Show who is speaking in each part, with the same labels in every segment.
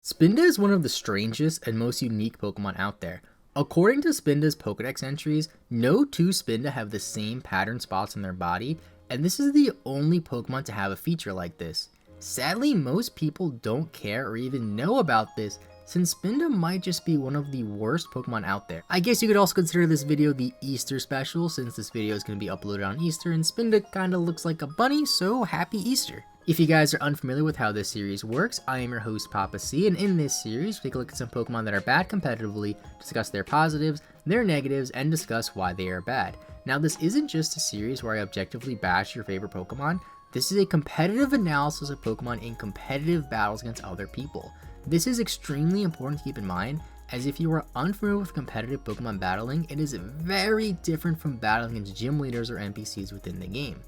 Speaker 1: Spinda is one of the strangest and most unique Pokemon out there. According to Spinda's Pokedex entries, no two Spinda have the same pattern spots on their body, and this is the only Pokemon to have a feature like this. Sadly, most people don't care or even know about this, since Spinda might just be one of the worst Pokemon out there. I guess you could also consider this video the Easter special, since this video is going to be uploaded on Easter and Spinda kinda looks like a bunny, so happy Easter. If you guys are unfamiliar with how this series works, I am your host PaPaSea, and in this series, we take a look at some Pokemon that are bad competitively, discuss their positives, their negatives, and discuss why they are bad. Now, this isn't just a series where I objectively bash your favorite Pokemon. This is a competitive analysis of Pokemon in competitive battles against other people. This is extremely important to keep in mind, as if you are unfamiliar with competitive Pokemon battling, it is very different from battling against gym leaders or NPCs within the game.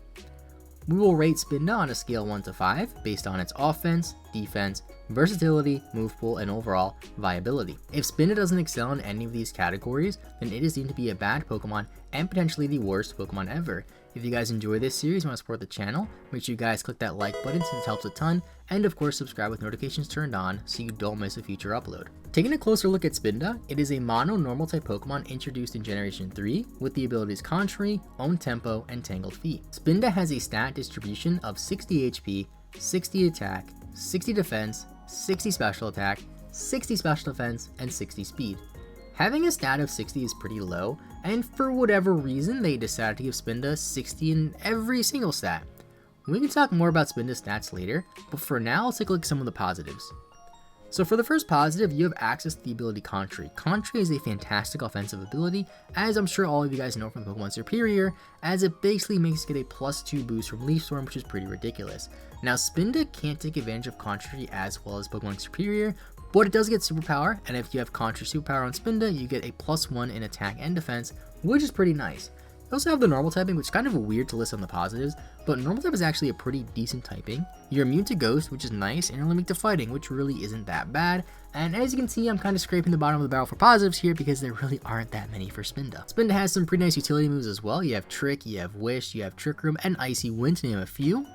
Speaker 1: We will rate Spinda on a scale 1 to 5 based on its offense, defense, versatility, move pool, and overall viability. If Spinda doesn't excel in any of these categories, then it is deemed to be a bad Pokemon and potentially the worst Pokemon ever. If you guys enjoy this series and want to support the channel, make sure you guys click that like button since it helps a ton, and of course subscribe with notifications turned on so you don't miss a future upload. Taking a closer look at Spinda, it is a mono normal type Pokemon introduced in Generation 3 with the abilities Contrary, Own Tempo, and Tangled Feet. Spinda has a stat distribution of 60 HP, 60 attack, 60 defense, 60 special attack, 60 special defense, and 60 speed. Having a stat of 60 is pretty low, and for whatever reason they decided to give Spinda 60 in every single stat. We can talk more about Spinda's stats later, but for now let's take a look at some of the positives. So for the first positive, you have access to the ability Contrary. Contrary is a fantastic offensive ability, as I'm sure all of you guys know from Pokemon Superior, as it basically makes you get a +2 boost from Leaf Storm, which is pretty ridiculous. Now Spinda can't take advantage of Contrary as well as Pokemon Superior, but it does get Superpower, and if you have Contrary Superpower on Spinda, you get a +1 in attack and defense, which is pretty nice. You also have the normal typing, which is kind of weird to list on the positives, but normal type is actually a pretty decent typing. You're immune to Ghost, which is nice, and you're immune to Fighting, which really isn't that bad. And as you can see, I'm kind of scraping the bottom of the barrel for positives here because there really aren't that many for Spinda. Spinda has some pretty nice utility moves as well. You have Trick, you have Wish, you have Trick Room, and Icy Wind, to name a few.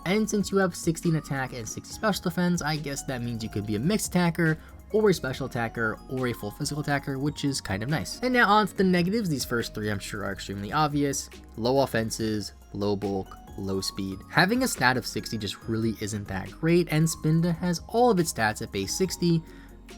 Speaker 1: And since you have 16 attack and 60 special defense, I guess that means you could be a mixed attacker, or a special attacker, or a full physical attacker, which is kind of nice. And now on to the negatives. These first three I'm sure are extremely obvious. Low offenses, low bulk, low speed. Having a stat of 60 just really isn't that great, and Spinda has all of its stats at base 60,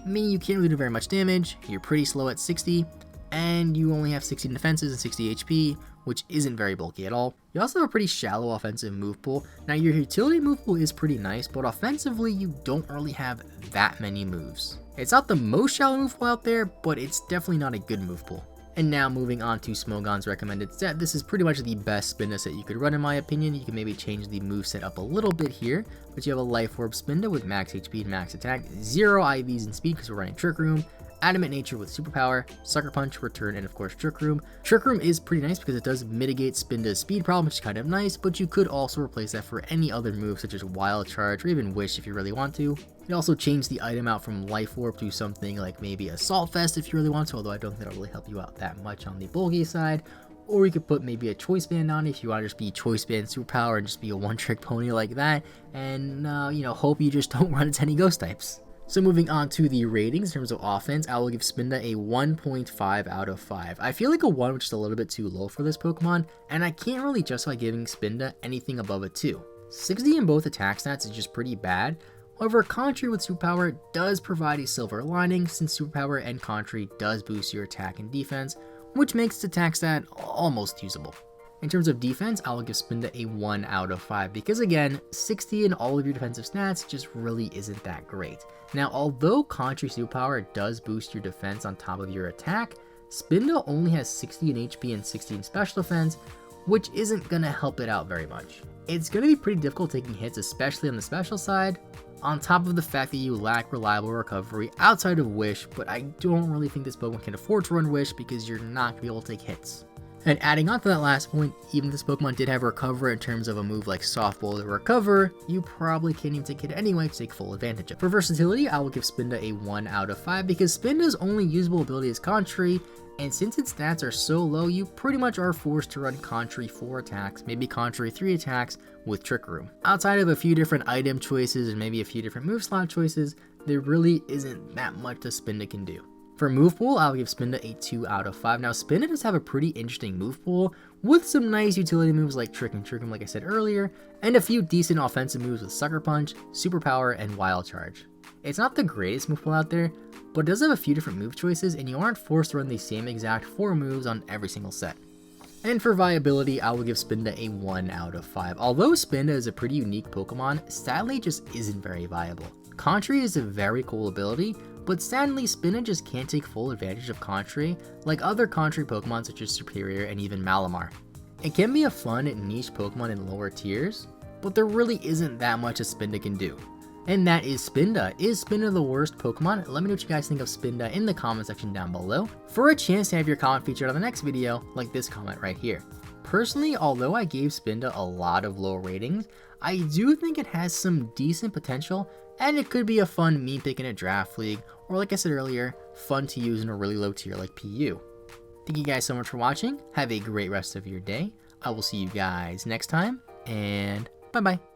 Speaker 1: meaning you can't really do very much damage, you're pretty slow at 60, and you only have 16 defenses and 60 HP, which isn't very bulky at all. You also have a pretty shallow offensive move pool. Now your utility move pool is pretty nice, but offensively you don't really have that many moves. It's not the most shallow move pool out there, but it's definitely not a good move pool. And now moving on to Smogon's recommended set, this is pretty much the best Spinda set you could run in my opinion. You can maybe change the move set up a little bit here, but you have a Life Orb Spinda with max HP and max attack, 0 IVs in speed because we're running Trick Room, Adamant Nature with Superpower, Sucker Punch, Return, and of course Trick Room. Trick Room is pretty nice because it does mitigate Spinda's speed problem, which is kind of nice, but you could also replace that for any other move such as Wild Charge or even Wish if you really want to. You can also change the item out from Life Orb to something like maybe Assault Vest if you really want to, although I don't think that'll really help you out that much on the bulky side. Or you could put maybe a Choice Band on if you want to just be Choice Band Superpower and just be a one-trick pony like that, and hope you just don't run into any ghost types. So moving on to the ratings in terms of offense, I will give Spinda a 1.5 out of 5. I feel like a 1 which is a little bit too low for this Pokemon, and I can't really justify giving Spinda anything above a 2. 60 in both attack stats is just pretty bad. However, Contrary with Superpower does provide a silver lining, since Superpower and Contrary does boost your attack and defense, which makes the attack stat almost usable. In terms of defense, I will give Spinda a 1 out of 5 because again, 60 in all of your defensive stats just really isn't that great. Now, although Contrary Superpower does boost your defense on top of your attack, Spinda only has 60 in HP and 60 in special defense, which isn't gonna help it out very much. It's gonna be pretty difficult taking hits, especially on the special side, on top of the fact that you lack reliable recovery outside of Wish, but I don't really think this Pokemon can afford to run Wish because you're not gonna be able to take hits. And adding on to that last point, even if this Pokemon did have Recover in terms of a move like Softball to Recover, you probably can't even take it anyway to take full advantage of. For versatility, I will give Spinda a 1 out of 5 because Spinda's only usable ability is Contrary, and since its stats are so low, you pretty much are forced to run Contrary 4 attacks, maybe Contrary 3 attacks with Trick Room. Outside of a few different item choices and maybe a few different move slot choices, there really isn't that much that Spinda can do. For Movepool, I'll give Spinda a 2 out of 5. Now, Spinda does have a pretty interesting move pool with some nice utility moves like Trick and Trick 'em, like I said earlier, and a few decent offensive moves with Sucker Punch, Superpower, and Wild Charge. It's not the greatest move pool out there, but it does have a few different move choices, and you aren't forced to run the same exact 4 moves on every single set. And for Viability, I will give Spinda a 1 out of 5. Although Spinda is a pretty unique Pokemon, sadly it just isn't very viable. Contrary is a very cool ability, but sadly Spinda just can't take full advantage of Contrary like other Contrary Pokemon such as Superior and even Malamar. It can be a fun and niche Pokemon in lower tiers, but there really isn't that much a Spinda can do. And that is Spinda. Is Spinda the worst Pokemon? Let me know what you guys think of Spinda in the comment section down below for a chance to have your comment featured on the next video, like this comment right here. Personally, although I gave Spinda a lot of low ratings, I do think it has some decent potential, and it could be a fun meme pick in a draft league, or like I said earlier, fun to use in a really low tier like PU. Thank you guys so much for watching. Have a great rest of your day. I will see you guys next time, and bye bye.